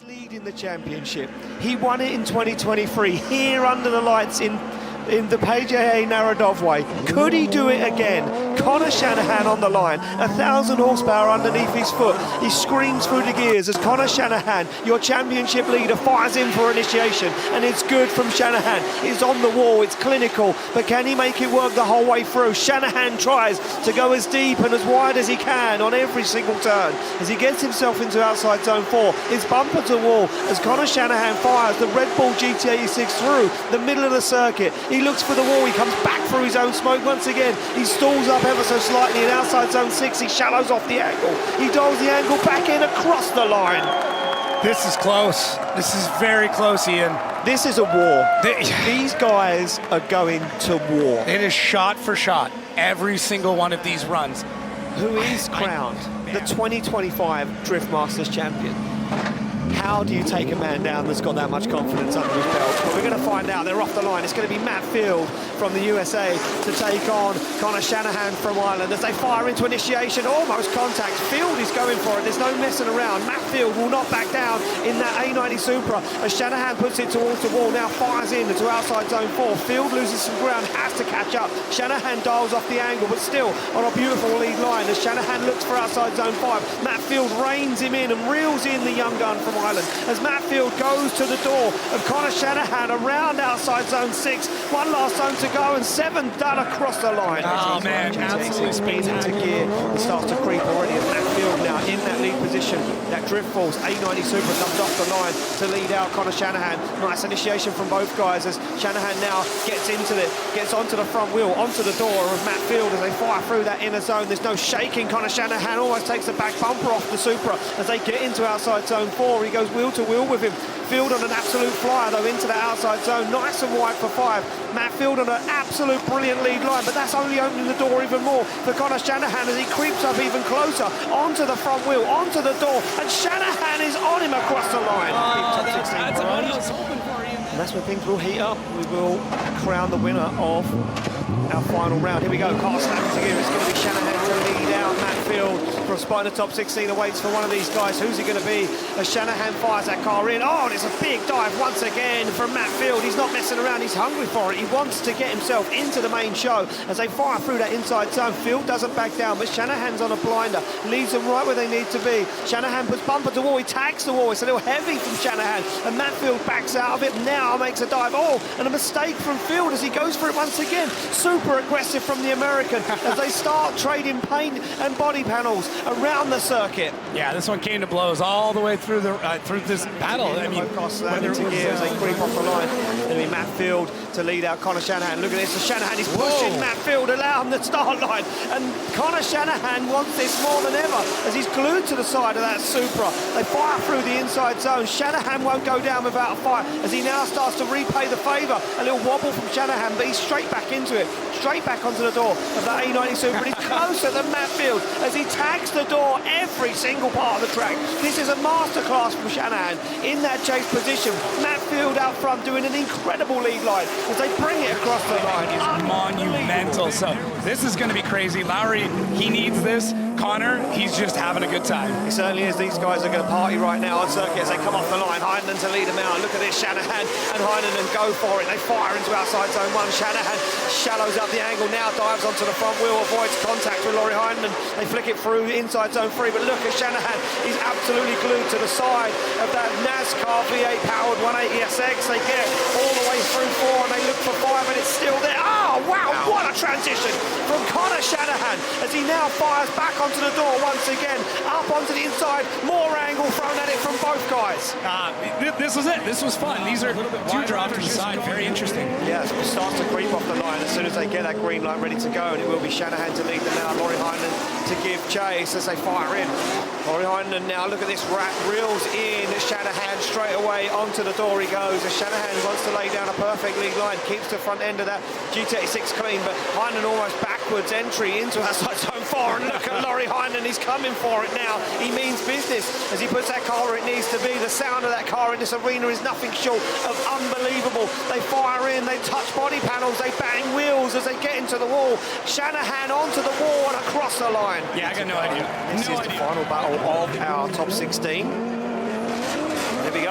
Leading the championship. He won it in 2023 here under the lights in the PGE Narodowy. Could he do it again? Conor Shanahan on the line, 1,000 horsepower underneath his foot. He screams through the gears as Conor Shanahan, your championship leader, fires in for initiation, and it's good from Shanahan. It's on the wall, it's clinical, but can he make it work the whole way through? Shanahan tries to go as deep and as wide as he can on every single turn as he gets himself into outside zone 4. It's bumper to wall as Conor Shanahan fires the Red Bull GT86 through the middle of the circuit. He looks for the wall, he comes back through his own smoke once again. He stalls up ever so slightly in outside zone 6, he shallows off the angle. He dials the angle back in across the line. This is close. This is very close, Ian. This is a war. These guys are going to war. It is shot for shot, every single one of these runs. Who is crowned the 2025 Drift Masters champion? How do you take a man down that's got that much confidence under his belt? Well, we're going to find out. They're off the line. It's going to be Matt Field from the USA to take on Conor Shanahan from Ireland as they fire into initiation. Almost contact. Field is going for it. There's no messing around. Matt Field will not back down in that A90 Supra as Shanahan puts it towards the wall. Now fires in to outside zone 4. Field loses some ground, has to catch up. Shanahan dials off the angle, but still on a beautiful lead line as Shanahan looks for outside zone 5. Matt Field reins him in and reels in the young gun from Ireland as Matt Field goes to the door of Conor Shanahan around outside zone 6. One last zone to go and 7 done across the line. Oh man, absolutely speeds into gear and starts to creep already as Matt Field now in that lead position. That drift falls, A90 Super comes off the line to lead out Conor Shanahan. Nice initiation from both guys as Shanahan now gets into it, gets onto the front wheel, onto the door of Matt Field as they fire through that inner zone. There's no shaking. Conor Shanahan almost takes the back bumper off the Supra as they get into outside zone 4. He goes wheel to wheel with him. Field on an absolute flyer though into the outside zone, nice and wide for 5. Matt Field on an absolute brilliant lead line, but that's only opening the door even more for Conor Shanahan as he creeps up even closer onto the front wheel, onto the door, and Shanahan is on him across the line. That's what I was hoping for, Ian. And that's when things will heat up. We will crown the winner of our final round. Here we go, car snaps again. It's going to be Shanahan to lead out Matt Field from spot in the top 16, awaits for one of these guys. Who's he going to be as Shanahan fires that car in? Oh, and it's a big dive once again from Matt Field. He's not messing around, he's hungry for it. He wants to get himself into the main show as they fire through that inside zone. Field doesn't back down, but Shanahan's on a blinder, leaves them right where they need to be. Shanahan puts bumper to wall, he tags the wall. It's a little heavy from Shanahan and Matt Field backs out of it, now makes a dive. Oh, and a mistake from Field as he goes for it once again. Super aggressive from the American as they start trading paint and body panels around the circuit. Yeah, this one came to blows all the way through the through this battle. I mean, whether into gear as they creep off the line. It'll be Matt Field to lead out Conor Shanahan. Look at this, Shanahan is pushing Matt Field around the start line, and Conor Shanahan wants this more than ever as he's glued to the side of that Supra. They fire through the inside zone. Shanahan won't go down without a fight as he now starts to repay the favour. A little wobble from Shanahan, but he's straight back into it, straight back onto the door of that A90 Supra. But he's closer than Matt Field as he tags the door every single part of the track. This is a masterclass from Shanahan in that chase position. Matt Field out front doing an incredible lead line as they bring it across the line. It's monumental. So this is going to be crazy. Lowry, he needs this. Conor, he's just having a good time. It certainly is. These guys are going to party right now on circuit as they come off the line. Heinen to lead them out. Look at this, Shanahan and Heinen go for it. They fire into outside zone 1. Shanahan shallows up the angle, now dives onto the front wheel, avoids contact with Laurie Heinen. They flick it through inside zone 3, but look at Shanahan. He's absolutely glued to the side of that NASCAR V8 powered 180SX. They get all the way through 4 and they look for 5 and it's still there. Oh, wow, what a transition from Conor Shanahan as he now fires back onto the door once again, up onto the inside, more angle thrown at it from both guys. This was it. This was fun. These are two drops to the side. Very interesting. Yeah, it starts to creep off the line as soon as they get that green light ready to go, and it will be Shanahan to lead them now. Laurie Heinen to give chase as they fire in. Laurie Heinen now, look at this rat, reels in Shanahan straight away onto the door he goes as Shanahan wants to lay down a perfect lead line, keeps the front end of that GT86 clean, but Heinen almost backwards entry into outside zone 4, and look at Laurie Heinen, he's coming for it now. He means business as he puts that car where it needs to be. The sound of that car in this arena is nothing short of unbelievable. They fire in, they touch body panels, they bang wheels as they get into the wall. Shanahan onto the wall and across the line. Yeah, I got no idea. This is the final battle of our top 16.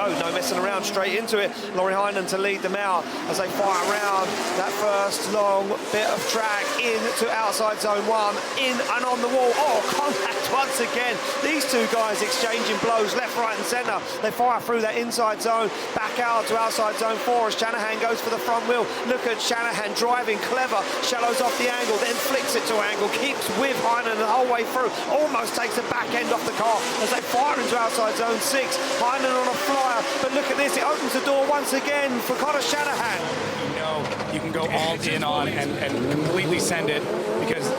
go, no messing around, straight into it. Laurie Heinen to lead them out as they fire around that first long bit of track into outside zone 1, in and on the wall. Oh, contact once again. These two guys exchanging blows left, right and centre. They fire through that inside zone, back out to outside zone 4 as Shanahan goes for the front wheel. Look at Shanahan driving clever, shallows off the angle, then flicks it to angle, keeps with Heinen the whole way through, almost takes the back end off the car as they fire into outside zone 6. Heinen on a flyer, but look at this, it opens the door once again for Conor Shanahan. You know you can go all in on and completely send it, because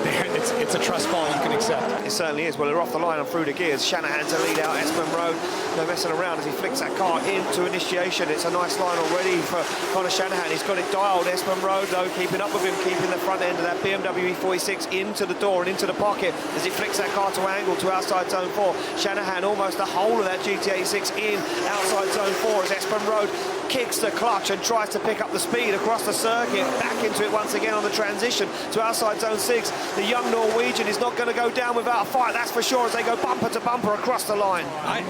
it's a trust fall you can accept. It certainly is. Well, they're off the line and through the gears. Shanahan to lead out Espen Road. No messing around as he flicks that car into initiation. It's a nice line already for Conor Shanahan. He's got it dialed. Espen Road, though, keeping up with him, keeping the front end of that BMW E46 into the door and into the pocket as he flicks that car to angle to outside zone 4. Shanahan almost the whole of that GTA 6 in outside zone 4 as Espen Road kicks the clutch and tries to pick up the speed across the circuit, back into it once again on the transition to outside zone 6. The young Norwegian is not going to go down without a fight, that's for sure, as they go bumper to bumper across the line. I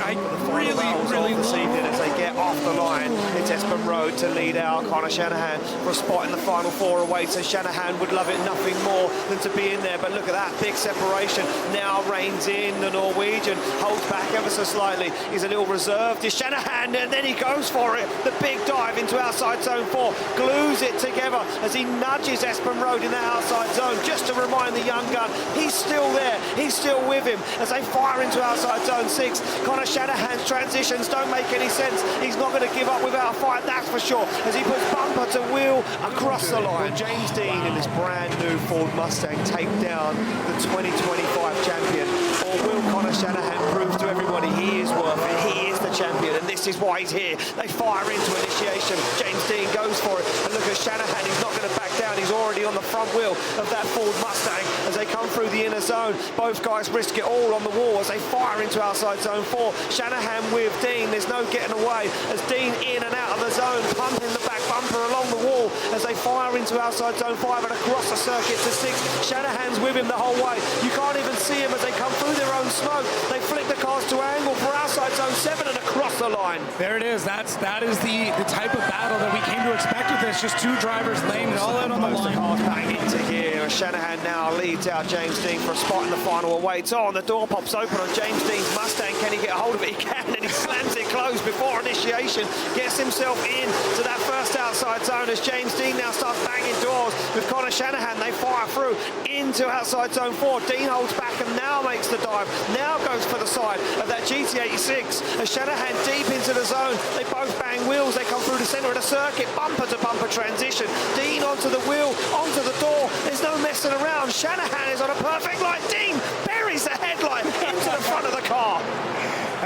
really this evening as they get off the line. It's Espen Road to lead out Conor Shanahan for a spot in the final 4 away, so Shanahan would love it nothing more than to be in there. But look at that big separation, now reins in the Norwegian, holds back ever so slightly, he's a little reserved, is Shanahan, and then he goes for it, the big dive into outside zone 4, glues it together as he nudges Espen Road in that outside zone, just to remind the young gun he's still there, he's still with him as they fire into outside zone 6. Conor Shanahan's transitions don't make any sense, he's not going to give up without a fight, that's for sure, as he puts bumper to wheel across the line. Will James Dean in this brand new Ford Mustang take down the 2025 champion, or will Conor Shanahan prove to everybody he is worth it, he is the champion, and this is why he's here? They fire into initiation, James Dean goes for it, and look at Shanahan, he's not going to back down, he's already on the front wheel of that Ford Mustang as they come through the inner zone. Both guys risk it all on the wall as they fire into outside zone 4. Shanahan with Dean, there's no getting away as Dean in and out of the zone, pumping the back bumper along the wall as they fire into outside zone 5 and across the circuit to 6. Shanahan's with him the whole way, you can't even see him as they come through their own smoke. They flick the cars to angle for outside zone 7 and across the line. There it is, that is the type of battle that we came to expect with this, just two drivers laying it all out on the line. Bang into here. Shanahan now leads out James Dean for a spot in the final away. It's on, the door pops open on James Dean's Mustang. Can he get a hold of it? He can, and he slams it closed before initiation. Gets himself in to that first outside zone as James Dean now starts banging doors with Conor Shanahan. They fire through into outside zone 4. Dean holds back and now makes the dive. Now goes for the side of that GT86 as Shanahan deep into the zone. They both bang wheels. They come through the centre of the circuit. Bumper to bumper transition. Dean onto the wheel, onto the door. There's no messing around. Shanahan is on a perfect line. Dean buries the headlight into the front of the car.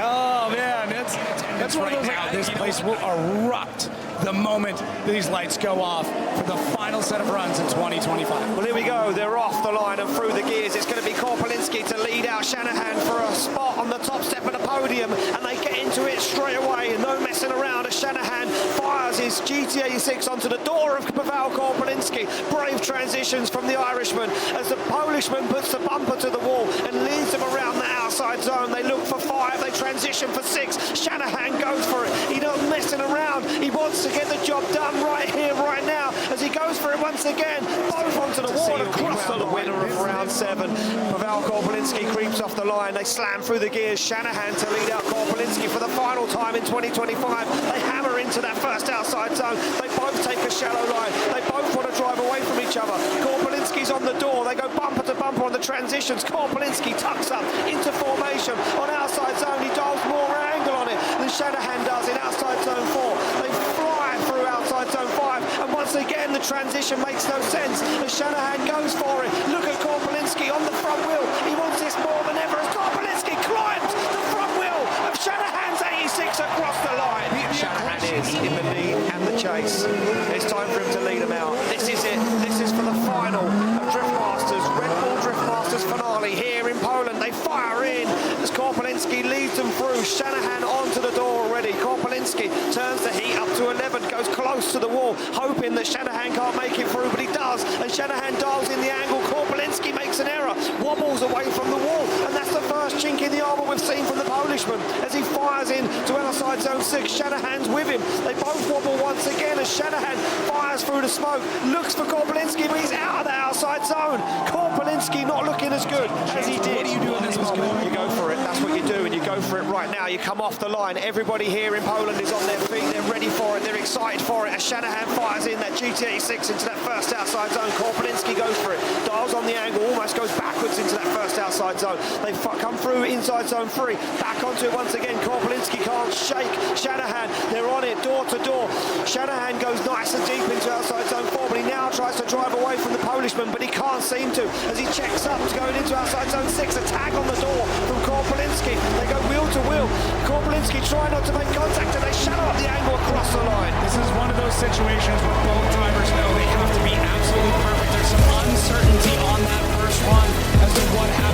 Oh man, that's one of those. Now, this place will erupt the moment these lights go off for the final set of runs in 2025. Well, here we go. They're off the line and through the gears. It's going to be Korpolinski to lead out Shanahan for a spot on the top step of the podium, and they get into it straight away. No messing around as Shanahan fires his GT86 onto the door of Pavel Korpolinski. Brave transitions from the Irishman as the Polishman puts the bumper to the wall and leads them around the outside zone. They look for 5. They transition for 6. Shanahan goes for it. He's not messing around. He wants to get the job done right here, right now, as he goes for it once again. Both onto the wall and across the winner of round 7. Pavel Korpolinski creeps off the line. They slam through the gears. Shanahan to lead out Korpolinski for the final time in 2025. They hammer into that first outside zone. They both take a shallow line. They both want to drive away from each other. Korpolinski's on the door. They go bumper to bumper on the transitions. Korpolinski tucks up into formation on outside zone. He dials more angle on it than Shanahan does in outside zone 4. They fly through outside zone 5, and once again the transition makes no sense as Shanahan goes for it. Look at Korpolinski on the front wheel. He wants this more than ever as Korpolinski climbs the front wheel of Shanahan's 86 across the line. Shanahan is in the lead and the chase. It's time for him to lead them out. This is it. This is for the final of Drift Masters, Red Bull Drift Masters finale here in Poland. They fire in as Korpolinski leads them through. Shanahan onto the door already. Korpolinski turns the heat up to 11, goes close to the wall, hoping that Shanahan can't make it through, but he does, and Shanahan dials in the angle. Korpolinski makes an error, wobbles away from the wall, and that's the first first chink in the armour we've seen from the Polishman as he fires in to outside zone 6. Shanahan's with him. They both wobble once again as Shanahan fires through the smoke, looks for Korpelinski, but he's out of the outside zone. Korpelinski not looking as good as he did. What do you do in this moment? You go for it. That's what you do, and you go for it right now. You come off the line. Everybody here in Poland is on their feet. They're ready for it. They're excited for it as Shanahan fires in that GT86 into that first outside zone. Korpelinski goes for it. Dials on the angle, almost goes backwards into that first outside zone. They come through inside zone 3. Back onto it once again. Korpelinski can't shake Shanahan. They're on it door to door. Shanahan goes nice and deep into outside zone 4, but he now tries to drive away from the Polishman, but he can't seem to as he checks up going into outside zone 6. A tag on the door from Korpelinski. They go wheel to wheel. Korpelinski try not to make contact and they shadow up the angle across the line. This is one of those situations where both drivers know they have to be absolutely perfect. There's some uncertainty on that first run as to what happens.